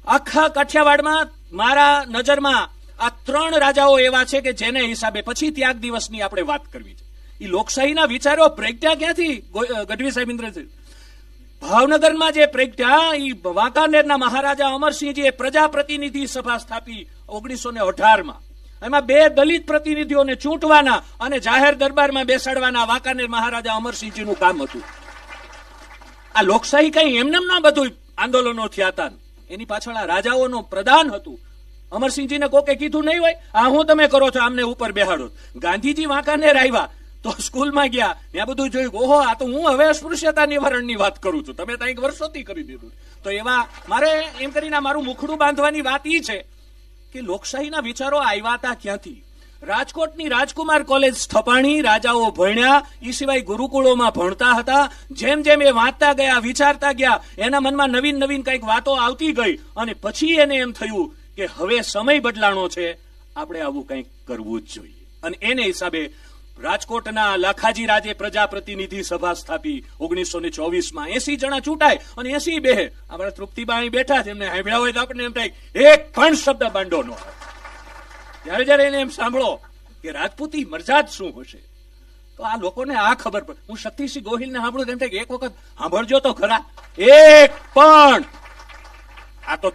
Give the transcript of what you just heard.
આખા કાઠિયાવાડમાં મારા નજરમાં આ 3 રાજાઓ એવા છે કે જેને હિસાબે પછી ત્યાગ દિવસની આપણે વાત કરવી છે. એ લોકશાહીના વિચારો પ્રગટ્યા ક્યાંથી ગઢવી સાહેબ ઇન્દ્રજી? ભાવનગરમાં જે પ્રગટ્યા એ વાંકાનેરના મહારાજા અમરસિંહજીએ પ્રજા પ્રતિનિધિ સભા સ્થાપી 1918માં. એમાં 2 દલિત પ્રતિનિધિઓને ચૂંટવાના અને જાહેર દરબારમાં બેસાડવાના વાંકાનેર મહારાજા અમરસિંહજીનું કામ હતું. આ લોકશાહી કઈ એમને ના બધું આંદોલનો થયા હતા. એની પાછળ આ રાજાઓનું પ્રદાન હતું. અમરસિંહજીને કોકે કીધું નહીં હોય આ હું તમે કરો છો આમને ઉપર બેહાડો. ગાંધીજી વાંકાનેર આવ્યા તો સ્કૂલમાં ગયા, ત્યાં બધું જોયું, ઓહો આ તો હું હવે અસ્પૃશ્યતા નિવારણની વાત કરું છું, તમે ત્યાં વર્ષોથી કરી દીધું. તો એવા મારે એમ કરીને મારું મુખડું બાંધવાની વાત એ છે કે લોકશાહીના વિચારો આવ્યા હતા ક્યાંથી? રાજકોટની રાજકુમાર કોલેજ સ્થપાણી, રાજાઓ ભણ્યા, એ સિવાય ગુરુકુળોમાં ભણતા હતા. જેમ જેમ એ વાંચતા ગયા, વિચારતા ગયા, એના મનમાં નવીન નવીન કંઈક વાતો આવતી ગઈ અને પછી એને એમ થયું કે હવે સમય બદલાણો છે, આપણે આવું કંઈક કરવું જ જોઈએ. અને એને હિસાબે રાજકોટના લાખાજી રાજે પ્રજા પ્રતિનિધિ સભા સ્થાપી 1924માં. 80 જણા ચૂંટાય અને 80 બેહે. આપણા તૃપ્તિબાઈ બેઠા છે, એમને સાંભળ્યા હોય તો આપણને એમ થાય એક પણ શબ્દ બાંડો ન હોય. જયારે જયારે એને એમ સાંભળો કે રાજપૂતી મરજાદ શું હશે તો આ લોકોને આ ખબર પડે. હું શક્તિસિંહ ગોહિલને સાંભળું એમ થાય કે એક વખત સાંભળજો તો ખરા, એક પણ આ તો